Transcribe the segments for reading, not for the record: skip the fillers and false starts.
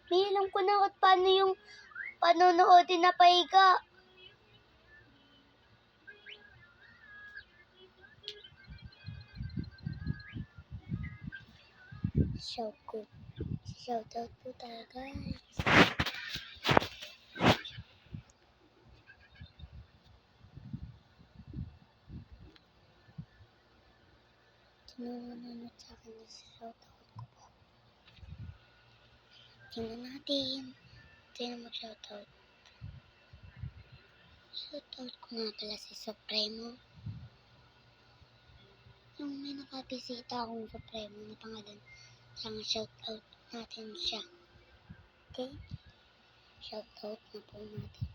May alam ko na at paano yung panonoodin na pahiga. Shoutout po tayo, guys. Nanonood sa akin na shoutout ko po. Tingnan natin. Sino mag-shoutout? Shoutout ko nga pala si Supremo. Yung may nakabisita akong Supremo na pangalan. Siyang shoutout natin siya. Okay? Shoutout na po natin.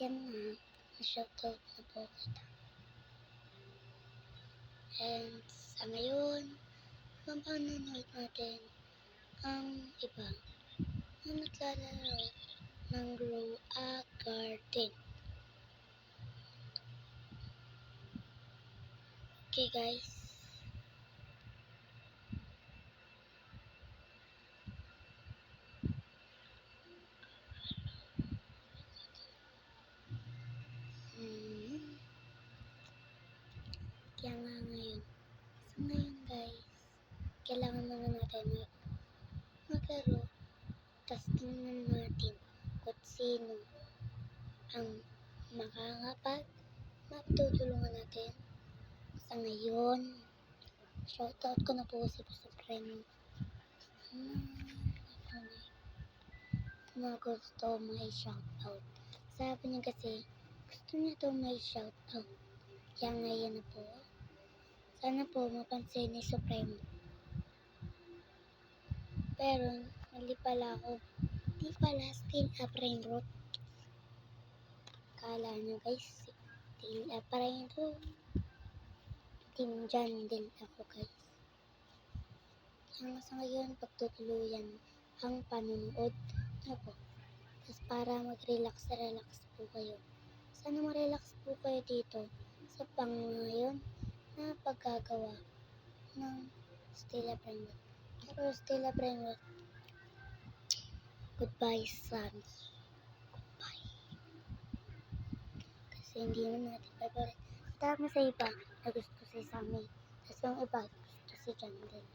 Yan na. Shoutout na po kita. And sa ngayon, mapanonood natin ang iba na naglalaro ng Grow a Garden. Okay, guys. Kaya nga ngayon. So ngayon, guys, kailangan muna natin maglaro. Tapos tingnan natin kung sino ang matutulungan natin. Sa ngayon, shoutout ko na po si Supremo. Na gusto may shoutout. Sabi niya kasi, gusto niya to may shoutout. Kaya ngayon na po. Sana po mapansin ni Supremo. Pero, mali pala ako. Di pala, still a brain rot. Kala nyo guys, still a brain rot. Team John din ako guys. Kaya sa ngayon, pagtutuluyan ang panonood na po. Tapos para mag-relax po kayo. Sana ma-relax po kayo dito sa ngayon na paggagawa ng Stella Brainrot. Pero Stella Brainrot, goodbye sons. Goodbye. Kasi hindi naman natin favorite. Dami sa iba na gusto si Sammy. Tapos yung iba gusto si John din.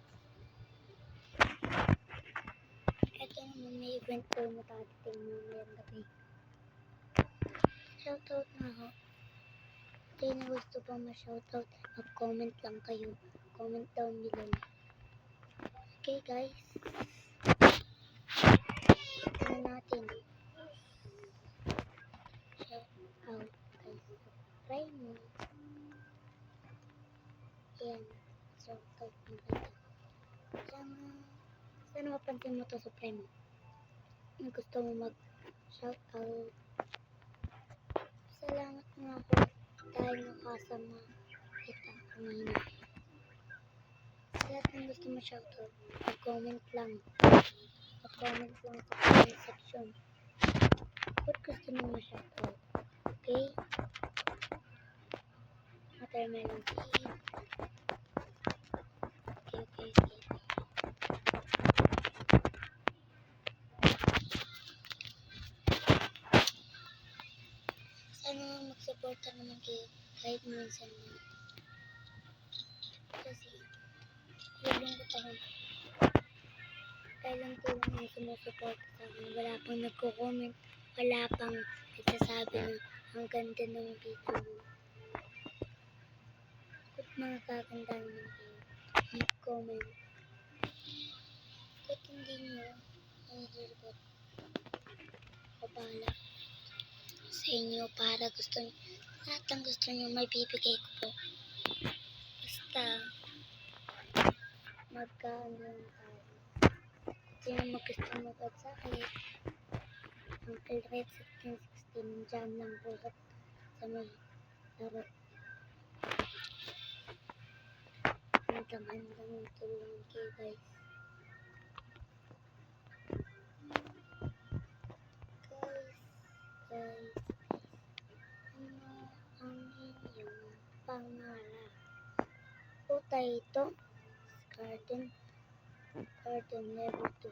Ito naman may event ko na tatiting mamayang gabi. Shoutout na ako. Kaya na gusto pa ma-shoutout, mag-comment lang kayo. Comment down below. Okay guys. Tingnan natin. Shoutout kay Supremo. Ayan. Shoutout na kita. Sana mapansin mo to Supremo. Gusto mo mag-shoutout. Salamat nga po dahil nakasama kita kanina. Sa lahat ng gusto mo shoutout, mag-comment lang. Mag-comment lang sa comment section. Ba't gusto mo ma-shoutout? Okay? Watermelon tea. Okay. Sana mag-supporta naman kayo kahit minsan na. Kasi, lulungkot ako. Kailan ko lang yung sumusuporta sa akin. Wala pang nagko-comment. Wala pang nagsasabi na ang ganda ng video mo. Ba't mga kaganda naman kayo? Mag-comment. Ba't hindi nyo nangihirgot? Kabala sa inyo para gusto nyo. Lahat ang gusto nyo may bibigay ko po. Basta magkaan lang tayo. Sino mag-gusto mo sa akin? Uncle Red 1616 dyan lang po sa may laro. Hanggang tulungan kayo guys. Guys, ano ang inyong pangalan? Potato Garden level 2.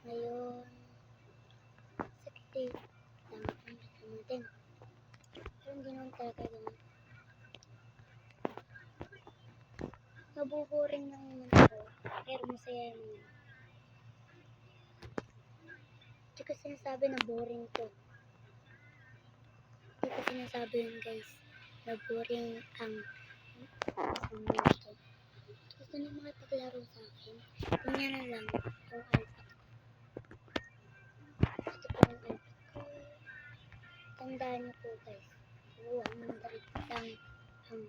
Ngayon, sakit eh. Tama po natin. Pero hindi naman talaga ganun. Nabuboring lang naman ako. Pero masaya naman. Hindi ko sinasabi na boring ko. Hindi ko sinasabi yun guys. Na boring ang mundo. Gusto niyo makipaglaro sa akin? Tingnan na lang yung iPad. Ito po yung iPad ko. Tandaan niyo po guys. Ang madalit lang ang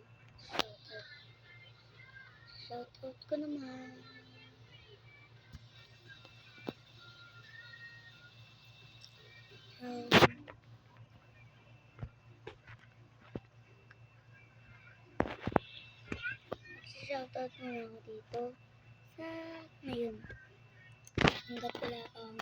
shoutout. Shoutout ko naman. Shoutout muna ako dito sa ngayon. Hanggat wala kang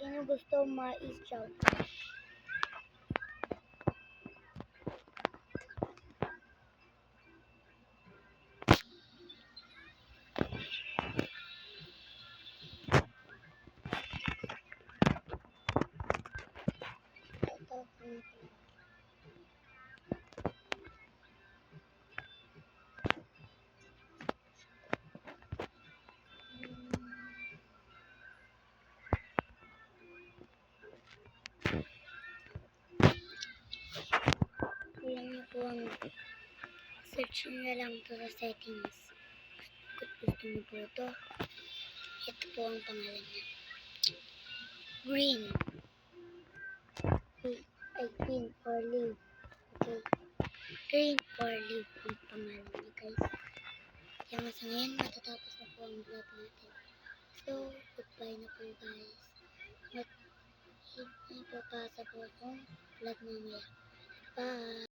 sino gusto ma-shoutout. Shoutout nito. Kulang niyo po ang search nyo lang to sa settings. Kung gusto niyo po ito, ito po ang pangalan niya. Green. Green for leaf. Okay. Green for leaf ang pangalan niya guys. Kaya nga sa ngayon, matatapos na po ang vlog natin. So, goodbye na po guys. Ipapasa po akong vlog mamaya. Bye!